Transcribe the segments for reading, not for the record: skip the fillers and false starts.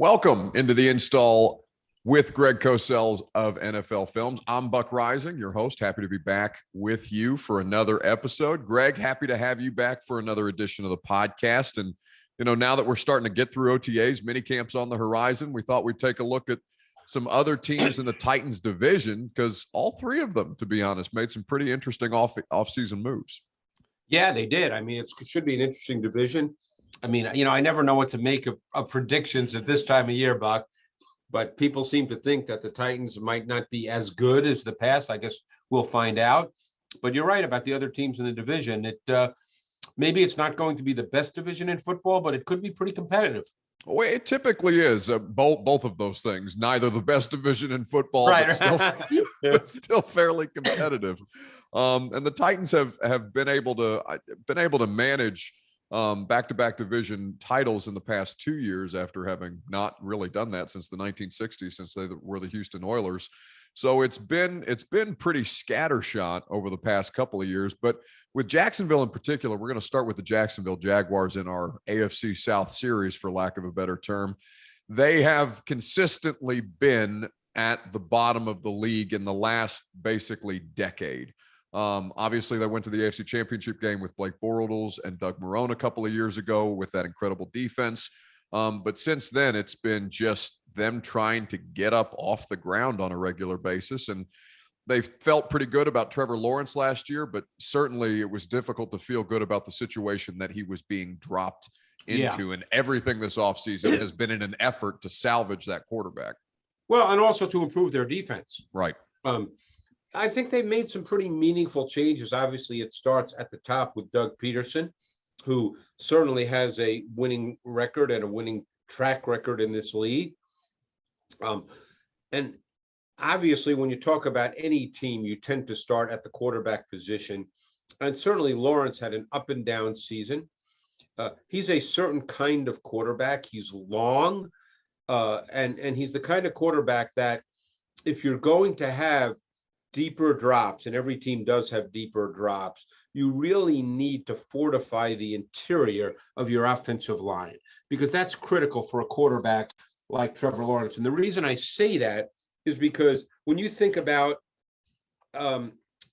Welcome into the install with Greg Cosell of NFL Films. I'm Buck Rising, your host. Happy to be back with you for another episode. Greg, happy to have you back for another edition of the podcast. And, now that we're starting to get through OTAs, mini-camps on the horizon, we thought we'd take a look at some other teams in the Titans division because all three of them, to be honest, made some pretty interesting off-season moves. Yeah, they did. I mean, it should be an interesting division. I mean, I never know what to make of predictions at this time of year, Buck, but people seem to think that the Titans might not be as good as the past. I guess we'll find out. But you're right about the other teams in the division. Maybe it's not going to be the best division in football, but it could be pretty competitive. Well, it typically is both of those things. Neither the best division in football, right. but still fairly competitive. And the Titans have been able to manage back-to-back division titles in the past 2 years after having not really done that since the 1960s, since they were the Houston Oilers. So it's been pretty scattershot over the past couple of years. But with Jacksonville in particular, we're going to start with the Jacksonville Jaguars in our AFC South series, for lack of a better term. They have consistently been at the bottom of the league in the last basically decade. Obviously, they went to the AFC Championship game with Blake Bortles and Doug Marrone a couple of years ago with that incredible defense. But since then, it's been just them trying to get up off the ground on a regular basis. And they felt pretty good about Trevor Lawrence last year, but certainly it was difficult to feel good about the situation that he was being dropped into. Yeah. And everything this offseason has been in an effort to salvage that quarterback. Well, and also to improve their defense. Right. I think they made some pretty meaningful changes. Obviously, it starts at the top with Doug Peterson, who certainly has a winning record and a winning track record in this league. And obviously, when you talk about any team, you tend to start at the quarterback position. And certainly Lawrence had an up and down season. He's a certain kind of quarterback. He's long, and he's the kind of quarterback that if you're going to have deeper drops, and every team does have deeper drops, you really need to fortify the interior of your offensive line, because that's critical for a quarterback like Trevor Lawrence. And the reason I say that is because when you think about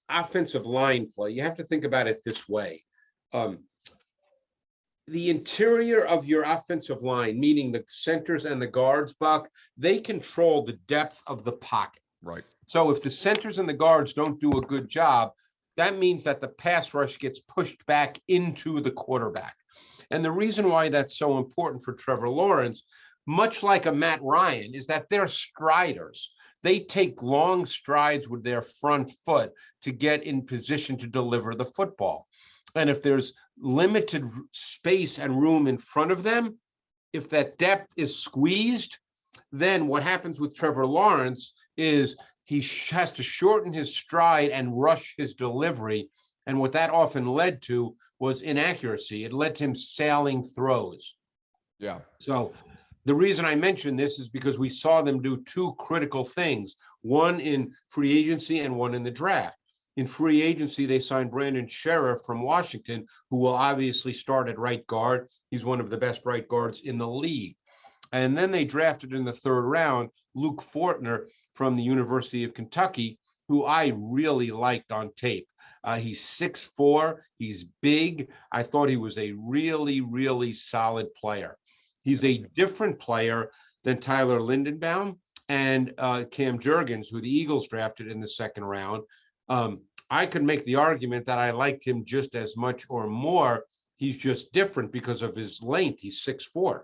offensive line play, you have to think about it this way. The interior of your offensive line, meaning the centers and the guards, Buck, they control the depth of the pocket. Right. So if the centers and the guards don't do a good job, that means that the pass rush gets pushed back into the quarterback. And the reason why that's so important for Trevor Lawrence, much like a Matt Ryan, is that they're striders. They take long strides with their front foot to get in position to deliver the football. And if there's limited space and room in front of them, if that depth is squeezed, then what happens with Trevor Lawrence is he has to shorten his stride and rush his delivery. And what that often led to was inaccuracy. It led to him sailing throws. Yeah. So the reason I mention this is because we saw them do two critical things, one in free agency and one in the draft. In free agency, they signed Brandon Sheriff from Washington, who will obviously start at right guard. He's one of the best right guards in the league. And then they drafted in the third round Luke Fortner from the University of Kentucky, who I really liked on tape. He's 6'4", he's big. I thought he was a really, really solid player. He's a different player than Tyler Lindenbaum and Cam Jurgens, who the Eagles drafted in the second round. I could make the argument that I liked him just as much or more. He's just different because of his length. He's 6'4".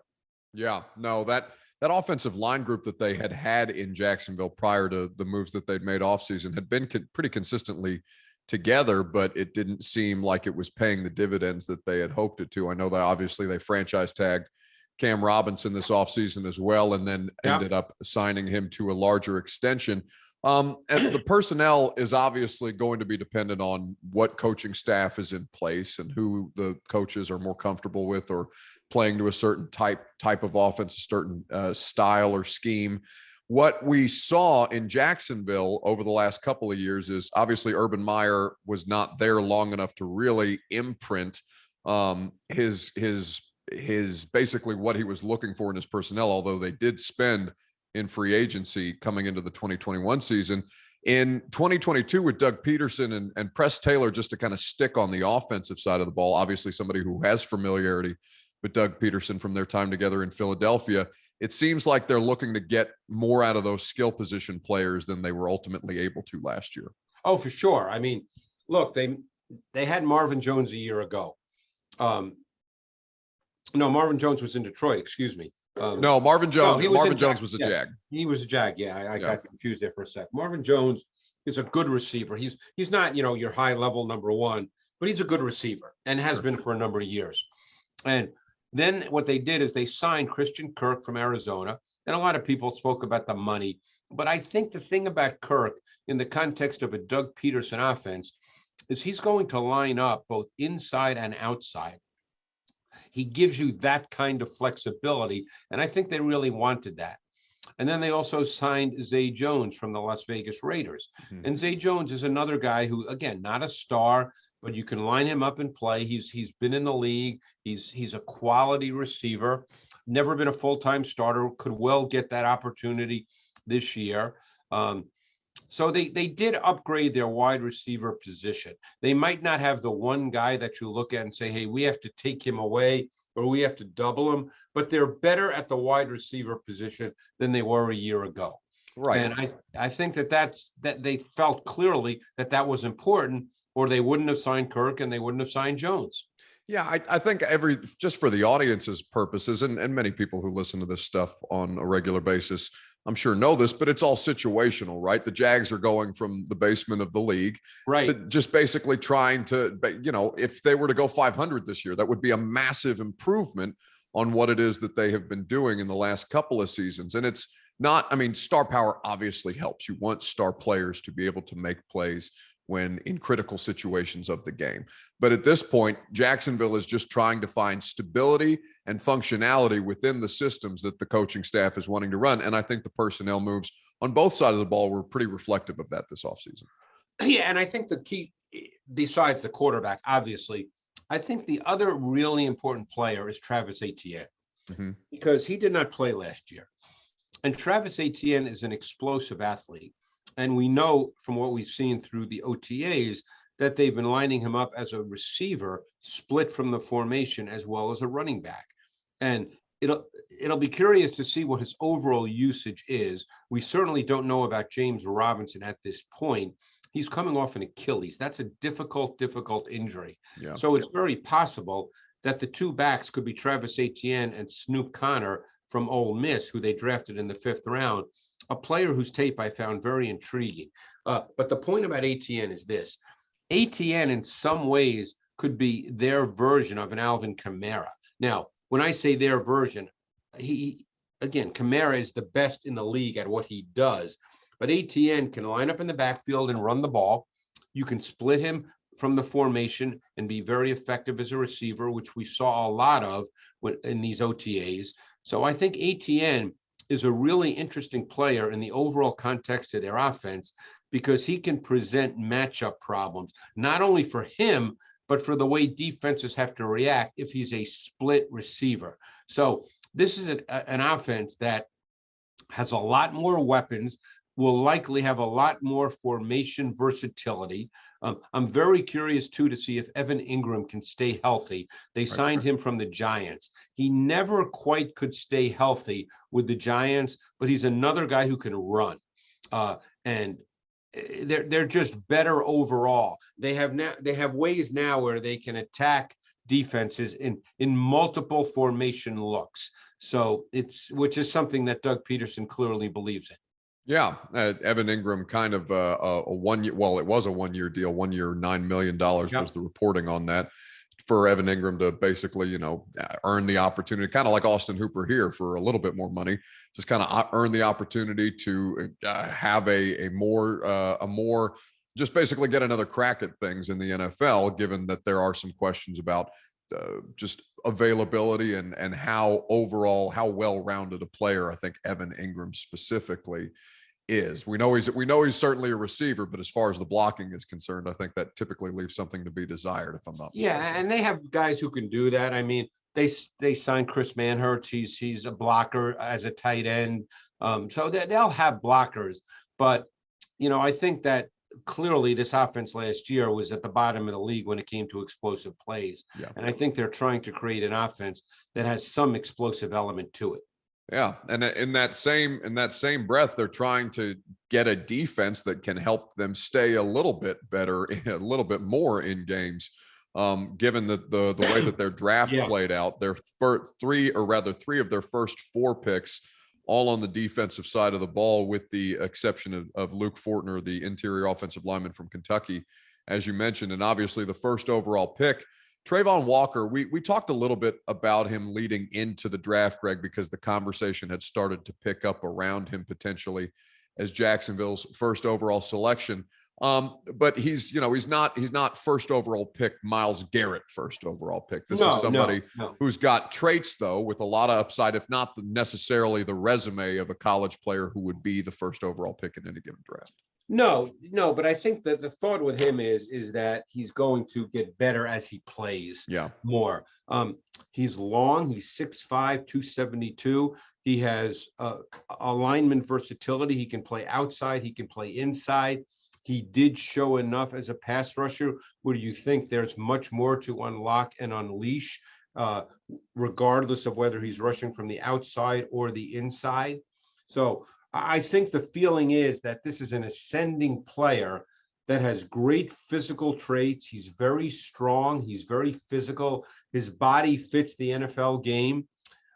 Yeah, no, that offensive line group that they had in Jacksonville prior to the moves that they'd made offseason had been pretty consistently together, but it didn't seem like it was paying the dividends that they had hoped it to. I know that obviously they franchise tagged Cam Robinson this offseason as well, and then ended up signing him to a larger extension. And the personnel is obviously going to be dependent on what coaching staff is in place and who the coaches are more comfortable with or playing to a certain type of offense, a certain style or scheme. What we saw in Jacksonville over the last couple of years is obviously Urban Meyer was not there long enough to really imprint his his basically what he was looking for in his personnel, although they did spend in free agency coming into the 2021 season. In 2022 with Doug Peterson and Press Taylor, just to kind of stick on the offensive side of the ball, obviously somebody who has familiarity with Doug Peterson from their time together in Philadelphia, it seems like they're looking to get more out of those skill position players than they were ultimately able to last year. Oh, for sure. I mean, look, they had Marvin Jones a year ago. No, Marvin Jones was in Detroit, excuse me. No, Marvin Jones. No, Marvin Jones was a Jag. He was a Jag. Yeah, I got confused there for a sec. Marvin Jones is a good receiver. He's not, your high level number one, but he's a good receiver and has been for a number of years. And then what they did is they signed Christian Kirk from Arizona, and a lot of people spoke about the money. But I think the thing about Kirk in the context of a Doug Peterson offense is he's going to line up both inside and outside. He gives you that kind of flexibility, and I think they really wanted that. And then they also signed Zay Jones from the Las Vegas Raiders. Mm-hmm. And Zay Jones is another guy who, again, not a star, but you can line him up and play. He's been in the league. He's a quality receiver, never been a full-time starter, could well get that opportunity this year. So they did upgrade their wide receiver position. They might not have the one guy that you look at and say, hey, we have to take him away or we have to double him, but they're better at the wide receiver position than they were a year ago. Right. And I think that they felt clearly that was important, or they wouldn't have signed Kirk and they wouldn't have signed Jones. Yeah, I think just for the audience's purposes, and many people who listen to this stuff on a regular basis, I'm sure know this, but it's all situational, right? The Jags are going from the basement of the league, right, to just basically trying to, if they were to go 500 this year, that would be a massive improvement on what it is that they have been doing in the last couple of seasons. And it's not, star power obviously helps. You want star players to be able to make plays when in critical situations of the game. But at this point, Jacksonville is just trying to find stability and functionality within the systems that the coaching staff is wanting to run. And I think the personnel moves on both sides of the ball were pretty reflective of that this offseason. Yeah, and I think the key, besides the quarterback, obviously, I think the other really important player is Travis Etienne, because he did not play last year. And Travis Etienne is an explosive athlete. And we know from what we've seen through the OTAs that they've been lining him up as a receiver, split from the formation, as well as a running back. And it'll be curious to see what his overall usage is. We certainly don't know about James Robinson at this point. He's coming off an Achilles. That's a difficult injury. Yeah. So it's very possible that the two backs could be Travis Etienne and Snoop Connor from Ole Miss, who they drafted in the 5th round. A player whose tape I found very intriguing. But the point about Etienne is this. Etienne, in some ways, could be their version of an Alvin Kamara. Now, when I say their version, Kamara is the best in the league at what he does. But Etienne can line up in the backfield and run the ball. You can split him from the formation and be very effective as a receiver, which we saw a lot of in these OTAs. So I think Etienne is a really interesting player in the overall context of their offense, because he can present matchup problems, not only for him, but for the way defenses have to react if he's a split receiver. So this is an offense that has a lot more weapons, will likely have a lot more formation versatility. I'm very curious, too, to see if Evan Ingram can stay healthy. They signed him from the Giants. He never quite could stay healthy with the Giants, but he's another guy who can run. And they're just better overall. They have ways now where they can attack defenses in multiple formation looks. So which is something that Doug Peterson clearly believes in. Yeah, Evan Ingram kind of a 1 year. Well, it was a 1 year deal. 1 year, $9 million was the reporting on that, for Evan Ingram to basically, earn the opportunity, kind of like Austin Hooper here, for a little bit more money, just kind of earn the opportunity to have a more just basically get another crack at things in the NFL, given that there are some questions about just availability and how well-rounded a player I think Evan Ingram specifically is. We know he's certainly a receiver, but as far as the blocking is concerned, I think that typically leaves something to be desired, if I'm not mistaken. Yeah, and they have guys who can do that. I mean, they signed Chris Manhertz. He's a blocker as a tight end. So they'll have blockers, but I think that clearly this offense last year was at the bottom of the league when it came to explosive plays. Yeah. And I think they're trying to create an offense that has some explosive element to it. Yeah, and in that same breath, they're trying to get a defense that can help them stay a little bit better, a little bit more in games. Given the way that their draft played out, their three of their first 4 picks, all on the defensive side of the ball, with the exception of Luke Fortner, the interior offensive lineman from Kentucky, as you mentioned, and obviously the first overall pick. Trayvon Walker, we talked a little bit about him leading into the draft, Greg, because the conversation had started to pick up around him potentially as Jacksonville's first overall selection. But he's not first overall pick, Myles Garrett first overall pick. This is somebody who's got traits, though, with a lot of upside, if not necessarily the resume of a college player who would be the first overall pick in any given draft. No, but I think that the thought with him is that he's going to get better as he plays more. He's long, he's 6'5", 272. He has alignment versatility. He can play outside, he can play inside. He did show enough as a pass rusher. What do you think? There's much more to unlock and unleash, regardless of whether he's rushing from the outside or the inside. So I think the feeling is that this is an ascending player that has great physical traits. He's very strong. He's very physical. His body fits the NFL game,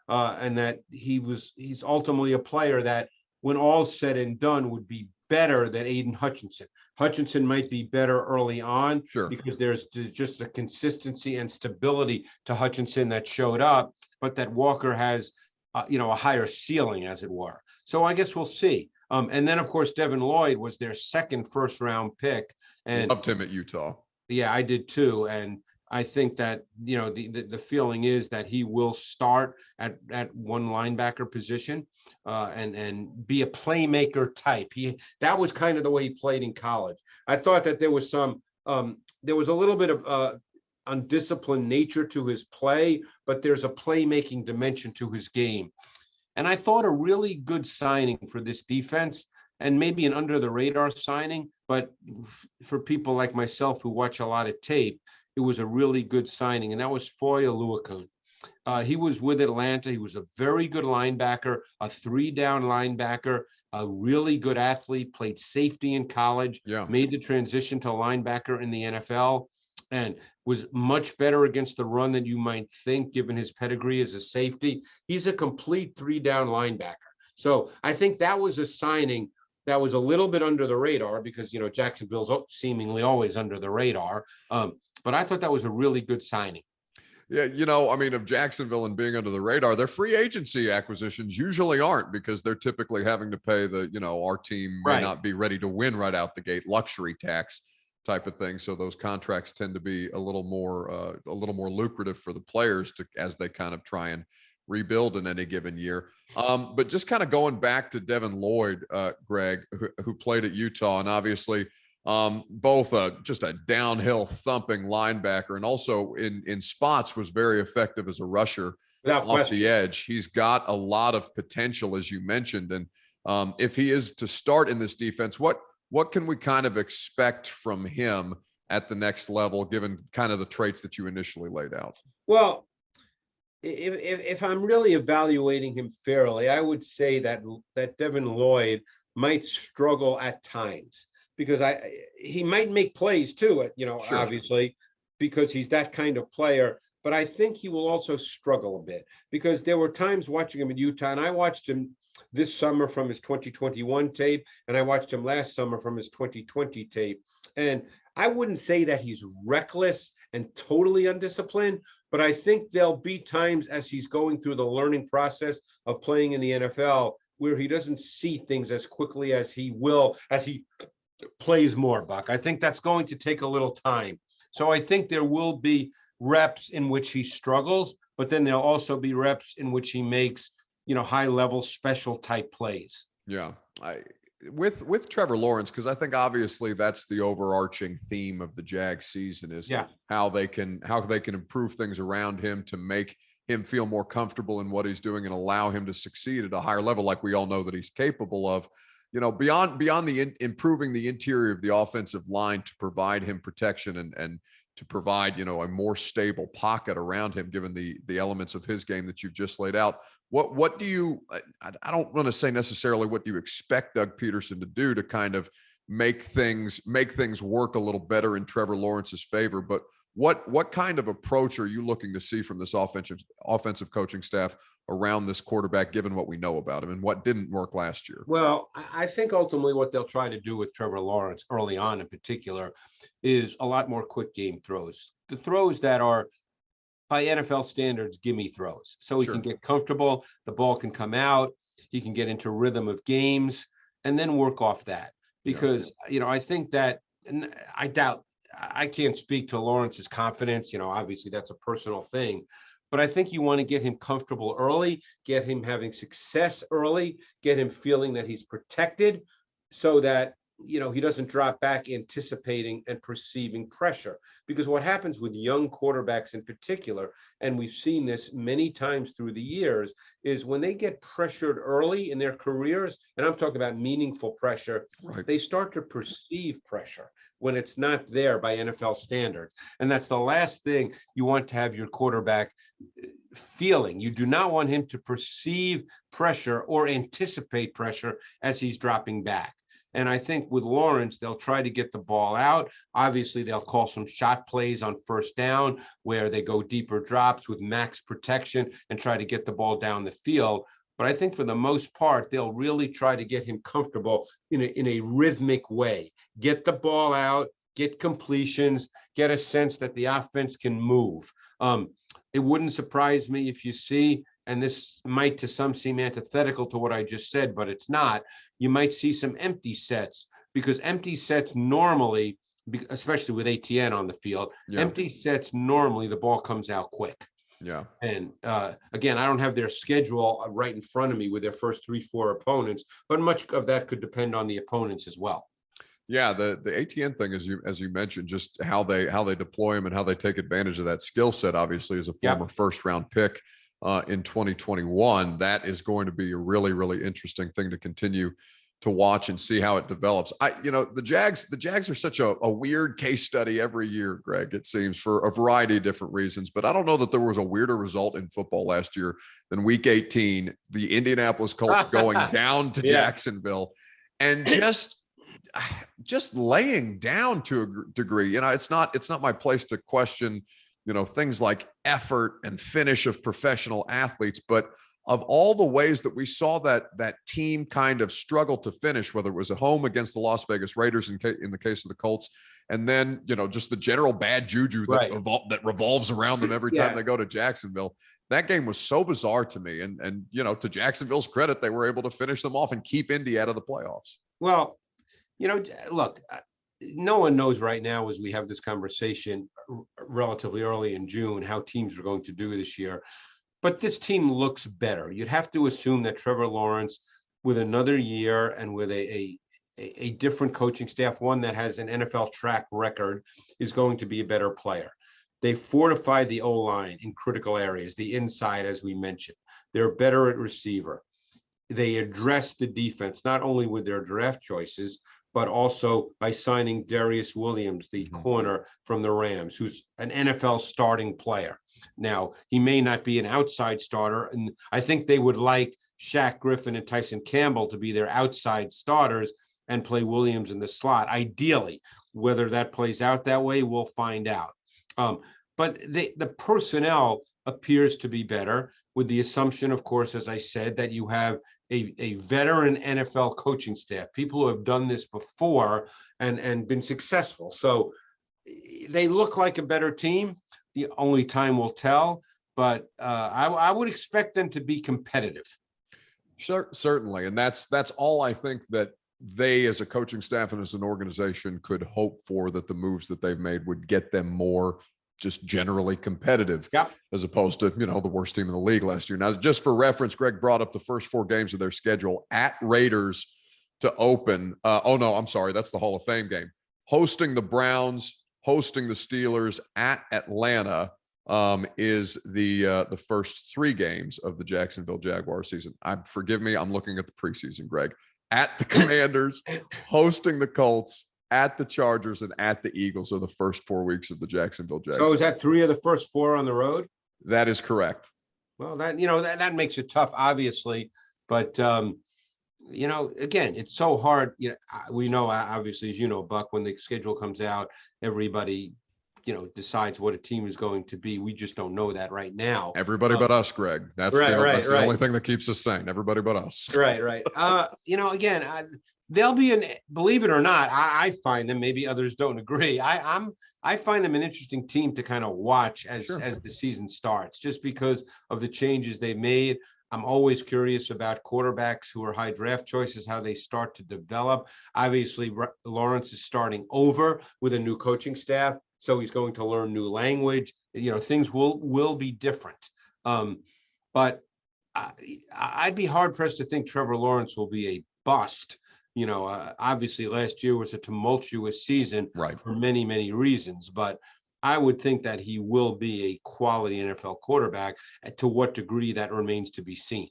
and that he's ultimately a player that, when all's said and done, would be better than Aiden Hutchinson. Hutchinson might be better early on because there's just a consistency and stability to Hutchinson that showed up, but that Walker has, a higher ceiling, as it were. So I guess we'll see. And then, of course, Devin Lloyd was their second first-round pick. And loved him at Utah. Yeah, I did too. And I think that, the feeling is that he will start at one linebacker position and be a playmaker type. That was kind of the way he played in college. I thought that there was a little bit of undisciplined nature to his play, but there's a playmaking dimension to his game. And I thought a really good signing for this defense, and maybe an under the radar signing, but for people like myself who watch a lot of tape, it was a really good signing, and that was Foye Oluokun. He was with Atlanta. He was a very good linebacker, a 3-down linebacker, a really good athlete, played safety in college, made the transition to linebacker in the NFL, and was much better against the run than you might think, given his pedigree as a safety. He's a complete 3-down linebacker. So I think that was a signing that was a little bit under the radar because, Jacksonville's seemingly always under the radar. But I thought that was a really good signing. Yeah, of Jacksonville and being under the radar, their free agency acquisitions usually aren't, because they're typically having to pay our team may not be ready to win right out the gate, luxury tax type of thing. So those contracts tend to be a little more lucrative for the players as they kind of try and rebuild in any given year. But just kind of going back to Devin Lloyd, Greg, who played at Utah, and obviously both just a downhill thumping linebacker, and also in spots was very effective as a rusher off the edge. He's got a lot of potential, as you mentioned. And if he is to start in this defense, what can we kind of expect from him at the next level, given kind of the traits that you initially laid out? Well, if I'm really evaluating him fairly, I would say that Devin Lloyd might struggle at times, because he might make plays too, obviously, because he's that kind of player. But I think he will also struggle a bit, because there were times watching him in Utah, and I watched him this summer from his 2021 tape, and I watched him last summer from his 2020 tape. And I wouldn't say that he's reckless and totally undisciplined, but I think there'll be times as he's going through the learning process of playing in the NFL where he doesn't see things as quickly as he will as he plays more, Buck. I think that's going to take a little time. So I think there will be reps in which he struggles, but then there'll also be reps in which he makes, high level special type plays. Yeah. With Trevor Lawrence, because I think obviously that's the overarching theme of the Jag season is how they can improve things around him to make him feel more comfortable in what he's doing and allow him to succeed at a higher level, like we all know that he's capable of. Beyond the improving the interior of the offensive line to provide him protection and to provide, a more stable pocket around him, given the elements of his game that you've just laid out. What do you, I don't want to say necessarily what do you expect Doug Peterson to do to kind of make things work a little better in Trevor Lawrence's favor, but what kind of approach are you looking to see from this offensive coaching staff around this quarterback, given what we know about him and what didn't work last year? Well, I think ultimately what they'll try to do with Trevor Lawrence early on in particular is a lot more quick game throws. The throws that are, by NFL standards, gimme throws. So he Sure. can get comfortable, the ball can come out, he can get into rhythm of games, and then work off that. Because, I think that, and I can't speak to Lawrence's confidence, obviously that's a personal thing. But I think you want to get him comfortable early, get him having success early, get him feeling that he's protected so that, he doesn't drop back anticipating and perceiving pressure. Because what happens with young quarterbacks in particular, and we've seen this many times through the years, is when they get pressured early in their careers, and I'm talking about meaningful pressure, Right. they start to perceive pressure when it's not there by NFL standards. And that's the last thing you want to have your quarterback feeling. You do not want him to perceive pressure or anticipate pressure as he's dropping back. And I think with Lawrence, they'll try to get the ball out. Obviously, they'll call some shot plays on first down where they go deeper drops with max protection and try to get the ball down the field. But I think for the most part, they'll really try to get him comfortable in a rhythmic way. Get the ball out, get completions, get a sense that the offense can move. It wouldn't surprise me if you see, and this might to some seem antithetical to what I just said, but it's not, you might see some empty sets, because empty sets normally, especially with ATN on the field, empty sets normally the ball comes out quick. Yeah. And again, I don't have their schedule right in front of me with their first 3-4 opponents, but much of that could depend on the opponents as well. Yeah, the ATN thing, as you mentioned, just how they deploy him and how they take advantage of that skill set. Obviously, as a former first round pick in 2021, that is going to be a really, really interesting thing to continue to watch and see how it develops. The Jags are such a weird case study every year, Greg, it seems, for a variety of different reasons. But I don't know that there was a weirder result in football last year than week 18, the Indianapolis Colts going down to Jacksonville and just laying down to a degree. It's not my place to question, things like effort and finish of professional athletes, but of all the ways that we saw that team kind of struggle to finish, whether it was at home against the Las Vegas Raiders in the case of the Colts, and then, just the general bad juju that revolves around them every time they go to Jacksonville. That game was so bizarre to me. And to Jacksonville's credit, they were able to finish them off and keep Indy out of the playoffs. Well, look, no one knows right now as we have this conversation relatively early in June how teams are going to do this year. But this team looks better. You'd have to assume that Trevor Lawrence, with another year and with a different coaching staff, one that has an NFL track record, is going to be a better player. They fortified the O-line in critical areas, the inside, as we mentioned. They're better at receiver. They address the defense, not only with their draft choices, but also by signing Darius Williams, the corner from the Rams, who's an NFL starting player. Now, he may not be an outside starter, and I think they would like Shaq Griffin and Tyson Campbell to be their outside starters and play Williams in the slot, ideally. Whether that plays out that way, we'll find out. But the personnel appears to be better, with the assumption, of course, as I said, that you have a veteran NFL coaching staff, people who have done this before and been successful. So they look like a better team. The only time will tell, but I would expect them to be competitive. Sure, certainly. And that's all I think that they, as a coaching staff and as an organization, could hope for, that the moves that they've made would get them more just generally competitive, as opposed to, the worst team in the league last year. Now, just for reference, Greg brought up the first 4 games of their schedule: at Raiders to open. That's the Hall of Fame game. Hosting the Browns, hosting the Steelers, at Atlanta, is the first 3 games of the Jacksonville Jaguars season. Forgive me, I'm looking at the preseason, Greg. At the Commanders, hosting the Colts, at the Chargers, and at the Eagles are the first 4 weeks of the Jacksonville Jaguars. So is that 3 of the first 4 on the road? That is correct. Well, that makes it tough, obviously, but again, it's so hard. We know, obviously, as you know, Buck, when the schedule comes out, everybody, decides what a team is going to be. We just don't know that right now. Everybody but us, Greg. That's the only thing that keeps us sane. Everybody but us. Right. Again, they'll be believe it or not, I find them, maybe others don't agree. I find them an interesting team to kind of watch as the season starts, just because of the changes they've made. I'm always curious about quarterbacks who are high draft choices, how they start to develop. Obviously, Lawrence is starting over with a new coaching staff, so he's going to learn new language. Things will be different. But I'd be hard pressed to think Trevor Lawrence will be a bust. Obviously last year was a tumultuous season for many, many reasons, but I would think that he will be a quality NFL quarterback. To what degree, that remains to be seen.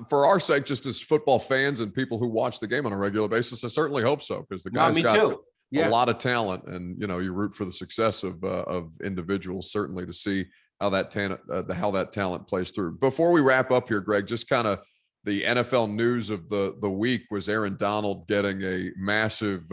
For our sake, just as football fans and people who watch the game on a regular basis, I certainly hope so, because the guy's got a lot of talent, and you root for the success of individuals, certainly, to see how that talent plays through. Before we wrap up here, Greg, just kind of the NFL news of the week was Aaron Donald getting a massive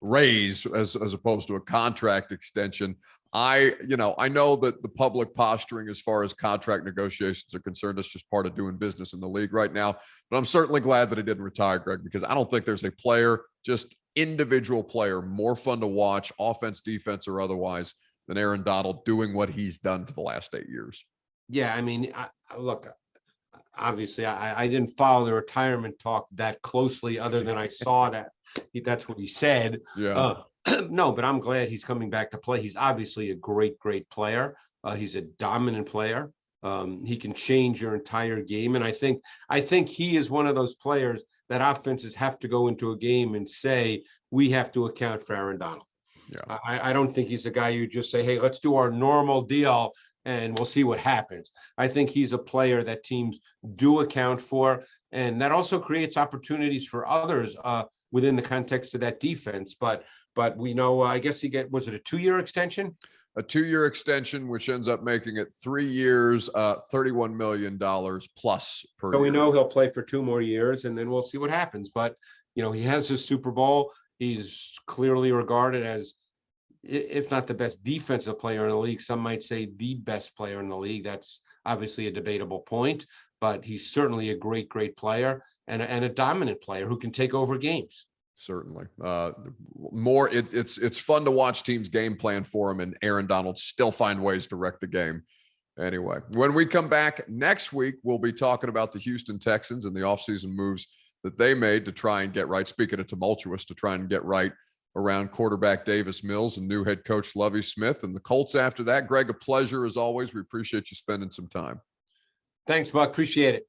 raise as opposed to a contract extension. I know that the public posturing as far as contract negotiations are concerned, it's just part of doing business in the league right now. But I'm certainly glad that he didn't retire, Greg, because I don't think there's a player, just individual player, more fun to watch, offense, defense, or otherwise, than Aaron Donald doing what he's done for the last 8 years. Yeah, look, obviously I didn't follow the retirement talk that closely, other than I saw that's what he said. No, but I'm glad he's coming back to play. He's obviously a great player. He's a dominant player. He can change your entire game, and I think he is one of those players that offenses have to go into a game and say, we have to account for Aaron Donald. I don't think he's a guy you just say, hey, let's do our normal deal and we'll see what happens. I think he's a player that teams do account for, and that also creates opportunities for others within the context of that defense. But we know, I guess was it a 2-year extension? A 2-year extension, which ends up making it 3 years, $31 million plus per year. So we know he'll play for 2 more years, and then we'll see what happens. But, he has his Super Bowl. He's clearly regarded as, if not the best defensive player in the league, some might say the best player in the league. That's obviously a debatable point, but he's certainly a great player and a dominant player who can take over games. Certainly. It's fun to watch teams game plan for him, and Aaron Donald still find ways to wreck the game. Anyway, when we come back next week, we'll be talking about the Houston Texans and the offseason moves that they made to try and get right. Speaking of tumultuous, to try and get right around quarterback Davis Mills and new head coach Lovie Smith and the Colts after that. Greg, a pleasure as always. We appreciate you spending some time. Thanks, Buck. Appreciate it.